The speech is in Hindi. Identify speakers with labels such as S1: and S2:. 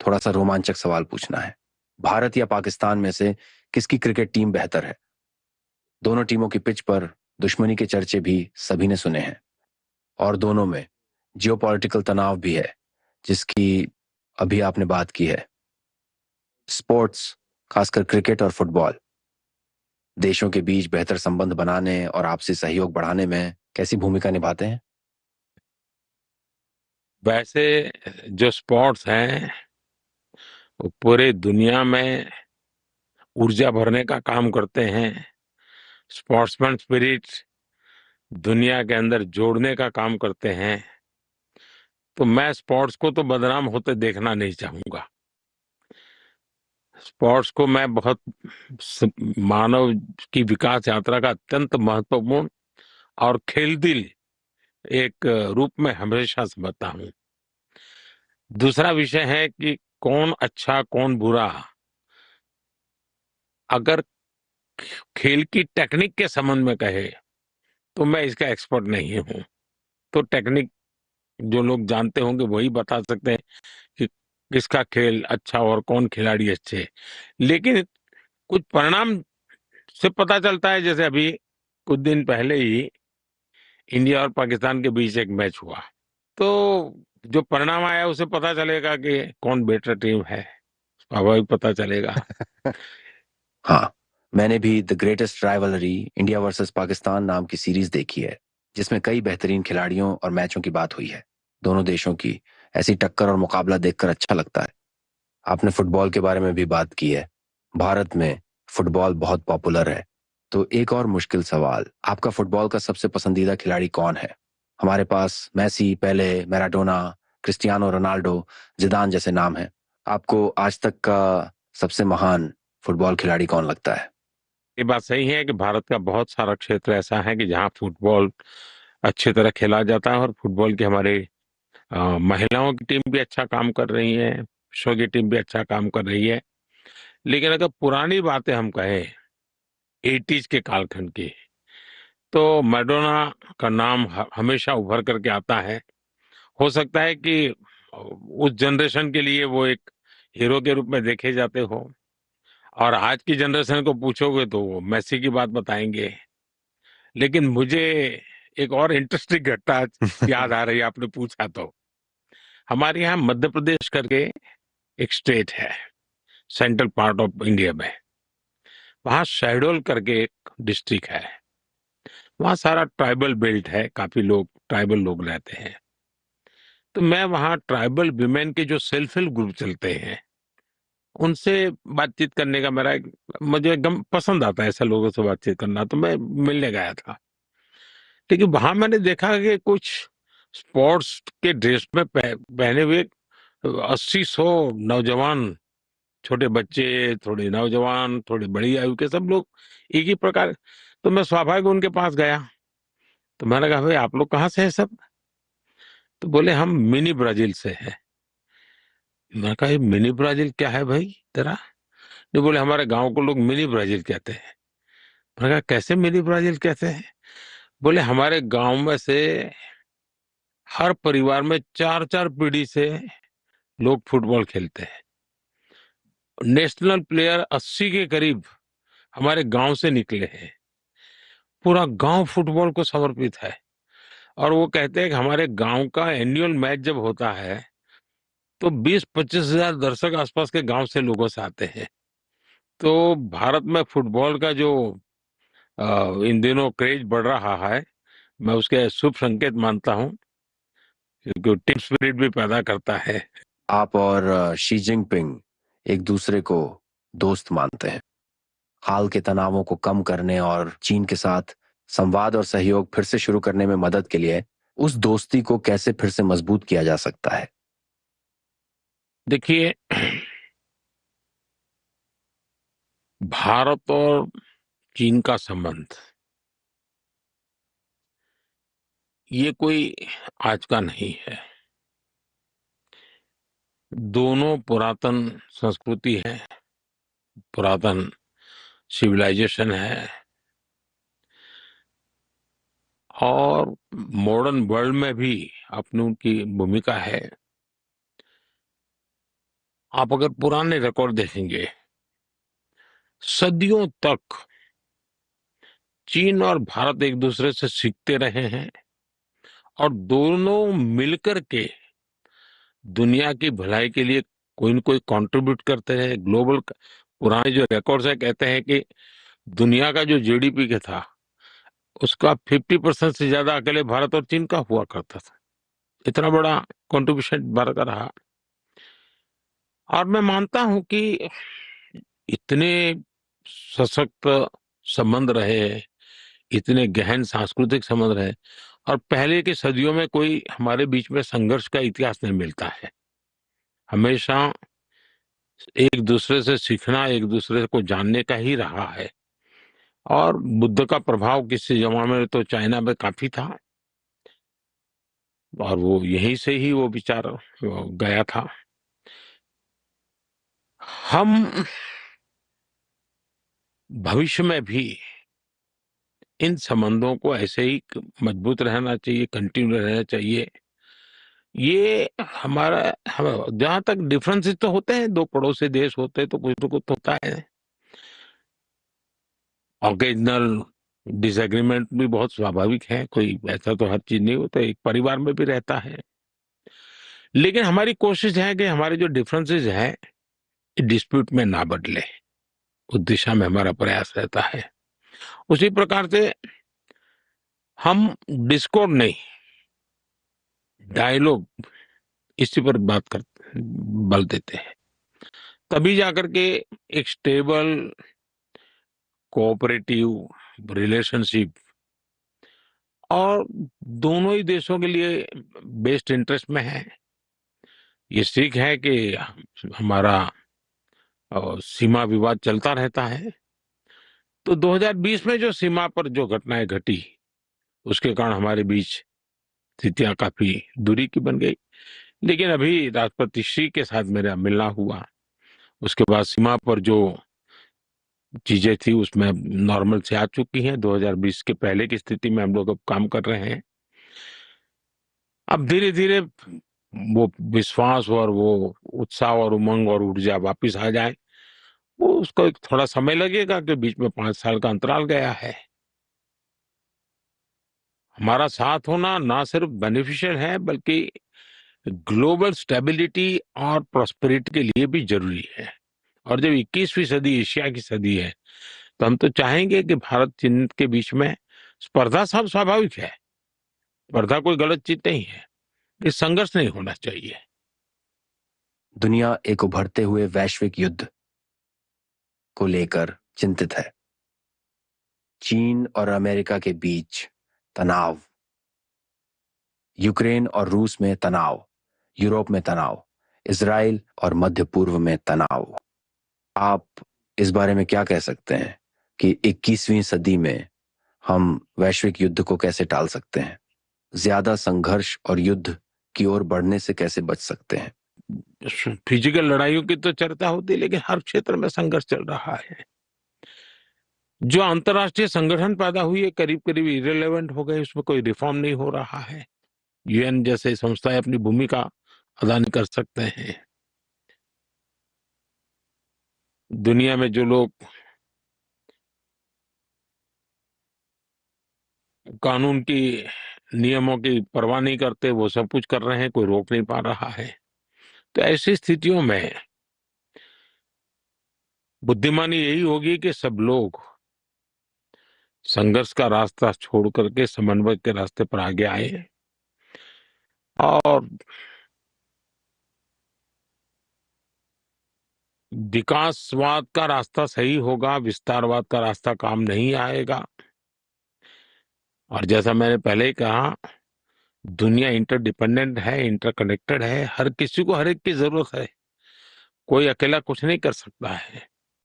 S1: थोड़ा सा रोमांचक सवाल पूछना है। भारत या पाकिस्तान में से किसकी क्रिकेट टीम बेहतर है? दोनों टीमों की पिच पर दुश्मनी के चर्चे भी सभी ने सुने हैं, और दोनों में जियोपॉलिटिकल तनाव भी है, जिसकी अभी आपने बात की है। स्पोर्ट्स, खासकर क्रिकेट और फुटबॉल, देशों के बीच बेहतर संबंध बनाने और आपसी सहयोग बढ़ाने में कैसी भूमिका निभाते हैं?
S2: वैसे जो स्पोर्ट्स हैं वो पूरे दुनिया में ऊर्जा भरने का काम करते हैं। स्पोर्ट्समैन स्पिरिट दुनिया के अंदर जोड़ने का काम करते हैं। तो मैं स्पोर्ट्स को तो बदनाम होते देखना नहीं चाहूंगा। स्पोर्ट्स को मैं बहुत मानव की विकास यात्रा का अत्यंत महत्वपूर्ण और खेलदिल एक रूप में हमेशा समझता हूँ। दूसरा विषय है कि कौन अच्छा कौन बुरा, अगर खेल की टेक्निक के संबंध में कहे तो मैं इसका एक्सपर्ट नहीं हूं। तो टेक्निक जो लोग जानते होंगे वही बता सकते हैं कि किसका खेल अच्छा और कौन खिलाड़ी अच्छे। लेकिन कुछ परिणाम से पता चलता है। जैसे अभी कुछ दिन पहले ही इंडिया और पाकिस्तान के बीच एक मैच हुआ, तो जो परिणाम आया उसे पता चलेगा कि कौन बेटर टीम है, स्वाभाविक पता चलेगा।
S1: हाँ, मैंने भी the greatest rivalry India versus Pakistan नाम की सीरीज देखी है, जिसमें कई बेहतरीन खिलाड़ियों और मैचों की बात हुई है। दोनों देशों की ऐसी टक्कर और मुकाबला देखकर अच्छा लगता है। आपने फुटबॉल के बारे में भी बात की है। भारत में फुटबॉल बहुत पॉपुलर है, तो एक और मुश्किल सवाल, आपका फुटबॉल का सबसे पसंदीदा खिलाड़ी कौन है? हमारे पास मेसी, पेले, मैराडोना, क्रिस्टियानो रोनाल्डो, जिदान जैसे नाम हैं। आपको आज तक का सबसे महान फुटबॉल खिलाड़ी कौन लगता है?
S2: ये बात सही है कि भारत का बहुत सारा क्षेत्र ऐसा है कि जहाँ फुटबॉल अच्छी तरह खेला जाता है, और फुटबॉल की हमारे महिलाओं की टीम भी अच्छा काम कर रही है, पुरुषों की टीम भी अच्छा काम कर रही है। लेकिन अगर पुरानी बातें हम कहें 80s के कालखंड की, तो मैडोना का नाम हमेशा उभर करके आता है। हो सकता है कि उस जनरेशन के लिए वो एक हीरो के रूप में देखे जाते हो, और आज की जनरेशन को पूछोगे तो वो मेसी की बात बताएंगे। लेकिन मुझे एक और इंटरेस्टिंग घटना याद आ रही है, आपने पूछा तो। हमारे यहाँ मध्य प्रदेश करके एक स्टेट है, सेंट्रल पार्ट ऑफ इंडिया में। वहाँ शहडोल करके एक डिस्ट्रिक्ट है। वहाँ सारा ट्राइबल बेल्ट है, काफी लोग ट्राइबल लोग रहते हैं। तो मैं वहाँ ट्राइबल विमेन के जो सेल्फ हेल्प ग्रुप चलते हैं उनसे बातचीत करने का मुझे एकदम पसंद आता है ऐसे लोगों से बातचीत करना। तो मैं मिलने गया था। लेकिन वहां मैंने देखा कि कुछ स्पोर्ट्स के ड्रेस में पहने हुए 80-100 नौजवान, छोटे बच्चे, थोड़े नौजवान, थोड़ी बड़ी आयु के, सब लोग एक ही प्रकार। तो मैं स्वाभाविक उनके पास गया। तो मैंने कहा, भाई आप लोग कहाँ से हैं सब? तो बोले हम मिनी ब्राजील से हैं। मैंने कहा, ये मिनी ब्राजील क्या है भाई तेरा? नहीं, बोले हमारे गांव को लोग मिनी ब्राजील कहते हैं। मैंने कहा, कैसे मिनी ब्राजील कहते हैं? बोले हमारे गांव में से हर परिवार में 4-4 पीढ़ी से लोग फुटबॉल खेलते हैं। नेशनल प्लेयर 80 के करीब हमारे गांव से निकले हैं। पूरा गांव फुटबॉल को समर्पित है। और वो कहते हैं कि हमारे गांव का एनुअल मैच जब होता है तो 20-25 हजार दर्शक आसपास के गांव से लोगों से आते हैं। तो भारत में फुटबॉल का जो इन दिनों क्रेज बढ़ रहा है, मैं उसके शुभ संकेत मानता हूं, क्योंकि टीम स्पिरिट भी पैदा करता है।
S1: आप और शी जिनपिंग एक दूसरे को दोस्त मानते हैं। हाल के तनावों को कम करने और चीन के साथ संवाद और सहयोग फिर से शुरू करने में मदद के लिए उस दोस्ती को कैसे फिर से मजबूत किया जा सकता है?
S2: देखिए, भारत और चीन का संबंध ये कोई आज का नहीं है। दोनों पुरातन संस्कृति है, पुरातन सिविलाइजेशन है, और मॉडर्न वर्ल्ड में भी अपनी उनकी भूमिका है। आप अगर पुराने रिकॉर्ड देखेंगे, सदियों तक चीन और भारत एक दूसरे से सीखते रहे हैं और दोनों मिलकर के दुनिया की भलाई के लिए कोई न कोई कंट्रीब्यूट करते रहे। ग्लोबल पुराने जो रिकॉर्ड्स है कहते हैं कि दुनिया का जो जीडीपी का था उसका 50% से ज्यादा अकेले भारत और चीन का हुआ करता था। इतना बड़ा कंट्रीब्यूशन भारत का रहा। और मैं मानता हूं कि इतने सशक्त संबंध रहे, इतने गहन सांस्कृतिक संबंध रहे, और पहले की सदियों में कोई हमारे बीच में संघर्ष का इतिहास नहीं मिलता है। हमेशा एक दूसरे से सीखना, एक दूसरे को जानने का ही रहा है। और बुद्ध का प्रभाव किसी जमाने में तो चाइना में काफी था, और वो यहीं से ही वो विचार गया था। हम भविष्य में भी इन संबंधों को ऐसे ही मजबूत रहना चाहिए, कंटिन्यू रहना चाहिए। ये हमारा जहां तक डिफरेंसेस तो होते हैं, दो पड़ोसी देश होते हैं तो कुछ ना कुछ तो होता है। ऑकेजनल डिसएग्रीमेंट भी बहुत स्वाभाविक है, कोई ऐसा तो हर चीज नहीं होता, एक परिवार में भी रहता है। लेकिन हमारी कोशिश है कि हमारे जो डिफरेंसेस हैं डिस्प्यूट में ना बदले, उस दिशा में हमारा प्रयास रहता है। उसी प्रकार से हम डिस्कोर्ड नहीं, डायलॉग, इसी पर बात कर बल देते हैं। तभी जाकर के एक स्टेबल कोऑपरेटिव रिलेशनशिप और दोनों ही देशों के लिए बेस्ट इंटरेस्ट में है। ये सीख है कि हमारा सीमा विवाद चलता रहता है। तो 2020 में जो सीमा पर जो घटनाएं घटी उसके कारण हमारे बीच स्थितियां काफी दूरी की बन गई। लेकिन अभी राष्ट्रपति श्री के साथ मेरा मिलना हुआ, उसके बाद सीमा पर जो चीजें थी उसमें नॉर्मल से आ चुकी हैं। 2020 के पहले की स्थिति में हम लोग अब काम कर रहे हैं। अब धीरे धीरे वो विश्वास और वो उत्साह और उमंग और ऊर्जा वापिस आ जाए, वो उसको एक थोड़ा समय लगेगा कि बीच में 5 साल का अंतराल गया है। हमारा साथ होना ना सिर्फ बेनिफिशियल है बल्कि ग्लोबल स्टेबिलिटी और प्रॉस्पेरिटी के लिए भी जरूरी है। और जब 21वीं सदी एशिया की सदी है तो हम तो चाहेंगे कि भारत चीन के बीच में स्पर्धा सब स्वाभाविक है, स्पर्धा कोई गलत चीज नहीं है, ये संघर्ष नहीं होना चाहिए।
S1: दुनिया एक उभरते हुए वैश्विक युद्ध को लेकर चिंतित है। चीन और अमेरिका के बीच तनाव, यूक्रेन और रूस में तनाव, यूरोप में तनाव, इजराइल और मध्य पूर्व में तनाव। आप इस बारे में क्या कह सकते हैं कि 21वीं सदी में हम वैश्विक युद्ध को कैसे टाल सकते हैं? ज्यादा संघर्ष और युद्ध की ओर बढ़ने से कैसे बच सकते हैं?
S2: फिजिकल लड़ाइयों की तो चर्चा होती है, लेकिन हर क्षेत्र में संघर्ष चल रहा है। जो अंतर्राष्ट्रीय संगठन पैदा हुई है करीब करीब इरेलेवेंट हो गए, उसमें कोई रिफॉर्म नहीं हो रहा है। यूएन जैसे संस्थाएं अपनी भूमिका अदा नहीं कर सकते हैं। दुनिया में जो लोग कानून की नियमों की परवाह नहीं करते वो सब कुछ कर रहे हैं, कोई रोक नहीं पा रहा है। तो ऐसी स्थितियों में बुद्धिमानी यही होगी कि सब लोग संघर्ष का रास्ता छोड़ करके समन्वय के रास्ते पर आगे आए और विकासवाद का रास्ता सही होगा, विस्तारवाद का रास्ता काम नहीं आएगा। और जैसा मैंने पहले ही कहा, दुनिया इंटरडिपेंडेंट है, इंटरकनेक्टेड है, हर किसी को हर एक की जरूरत है, कोई अकेला कुछ नहीं कर सकता है।